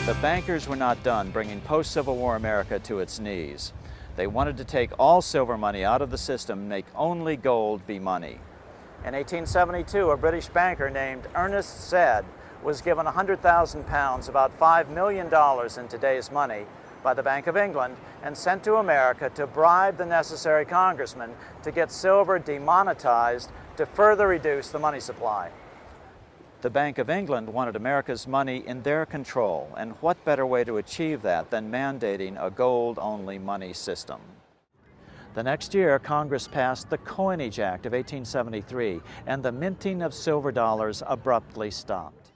The bankers were not done bringing post-Civil War America to its knees. They wanted to take all silver money out of the system and make only gold be money. In 1872, a British banker named Ernest Zed was given £100,000, about $5 million in today's money, by the Bank of England and sent to America to bribe the necessary congressmen to get silver demonetized to further reduce the money supply. The Bank of England wanted America's money in their control, and what better way to achieve that than mandating a gold-only money system? The next year, Congress passed the Coinage Act of 1873, and the minting of silver dollars abruptly stopped.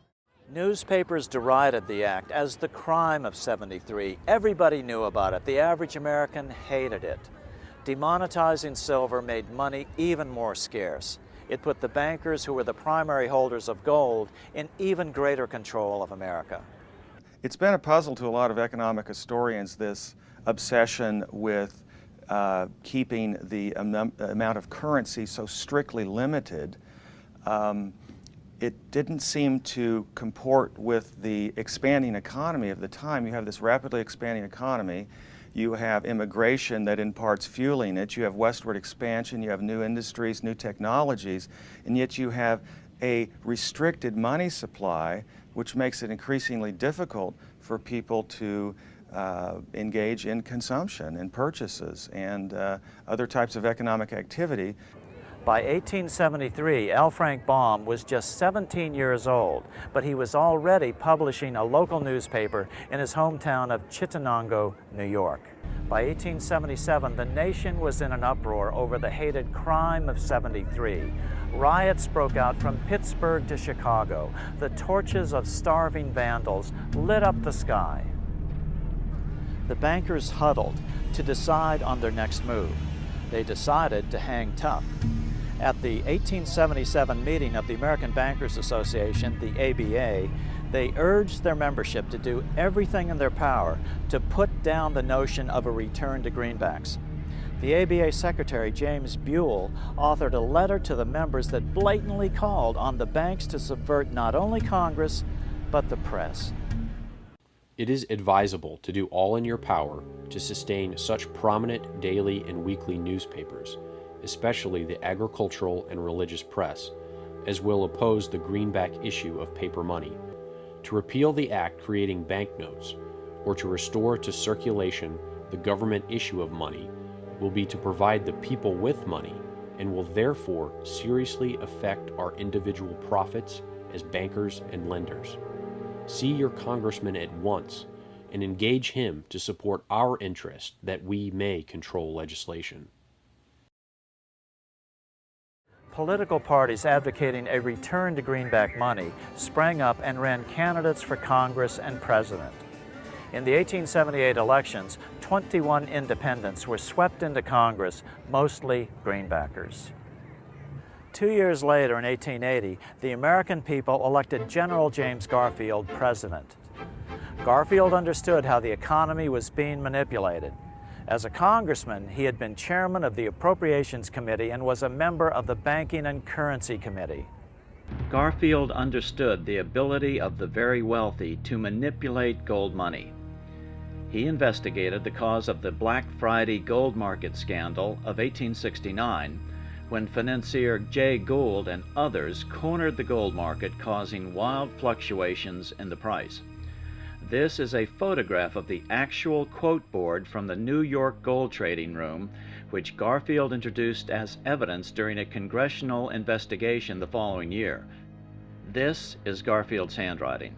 Newspapers derided the act as the crime of '73. Everybody knew about it. The average American hated it. Demonetizing silver made money even more scarce. It put the bankers, who were the primary holders of gold, in even greater control of America. It's been a puzzle to a lot of economic historians, this obsession with keeping the amount of currency so strictly limited. It didn't seem to comport with the expanding economy of the time. You have this rapidly expanding economy. You have immigration that imparts fueling it. You have westward expansion. You have new industries, new technologies, and yet you have a restricted money supply, which makes it increasingly difficult for people to engage in consumption and purchases and other types of economic activity. By 1873, L. Frank Baum was just 17 years old, but he was already publishing a local newspaper in his hometown of Chittenango, New York. By 1877, the nation was in an uproar over the hated crime of '73. Riots broke out from Pittsburgh to Chicago. The torches of starving vandals lit up the sky. The bankers huddled to decide on their next move. They decided to hang tough. At the 1877 meeting of the American Bankers Association, the ABA, they urged their membership to do everything in their power to put down the notion of a return to greenbacks. The ABA Secretary, James Buell, authored a letter to the members that blatantly called on the banks to subvert not only Congress, but the press. It is advisable to do all in your power to sustain such prominent daily and weekly newspapers, especially the agricultural and religious press, as will oppose the greenback issue of paper money, to repeal the act creating banknotes, or to restore to circulation the government issue of money, will be to provide the people with money and will therefore seriously affect our individual profits as bankers and lenders. See your congressman at once and engage him to support our interest that we may control legislation. Political parties advocating a return to greenback money sprang up and ran candidates for Congress and president. In the 1878 elections, 21 independents were swept into Congress, mostly greenbackers. 2 years later, in 1880, the American people elected General James Garfield president. Garfield understood how the economy was being manipulated. As a congressman, he had been chairman of the Appropriations Committee and was a member of the Banking and Currency Committee. Garfield understood the ability of the very wealthy to manipulate gold money. He investigated the cause of the Black Friday gold market scandal of 1869, when financier Jay Gould and others cornered the gold market, causing wild fluctuations in the price. This is a photograph of the actual quote board from the New York gold trading room, which Garfield introduced as evidence during a congressional investigation the following year. This is Garfield's handwriting.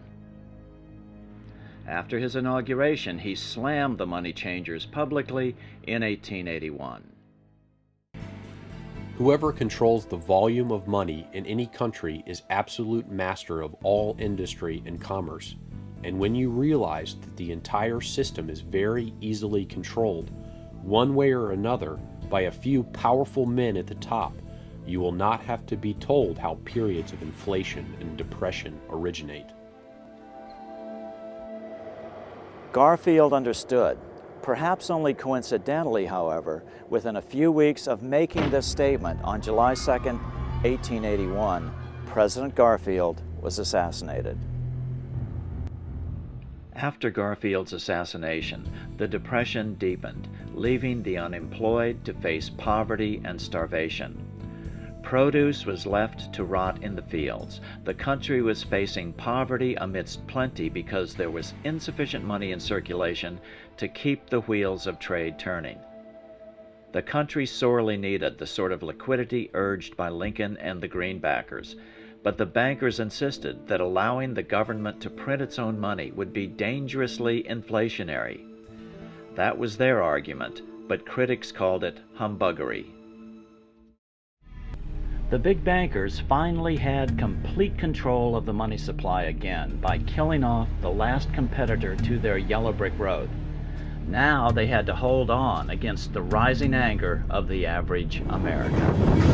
After his inauguration, he slammed the money changers publicly in 1881. Whoever controls the volume of money in any country is absolute master of all industry and commerce. And when you realize that the entire system is very easily controlled, one way or another, by a few powerful men at the top, you will not have to be told how periods of inflation and depression originate. Garfield understood, perhaps only coincidentally, however, within a few weeks of making this statement on July 2nd, 1881, President Garfield was assassinated. After Garfield's assassination, the Depression deepened, leaving the unemployed to face poverty and starvation. Produce was left to rot in the fields. The country was facing poverty amidst plenty because there was insufficient money in circulation to keep the wheels of trade turning. The country sorely needed the sort of liquidity urged by Lincoln and the Greenbackers, but the bankers insisted that allowing the government to print its own money would be dangerously inflationary. That was their argument, but critics called it humbuggery. The big bankers finally had complete control of the money supply again by killing off the last competitor to their yellow brick road. Now they had to hold on against the rising anger of the average American.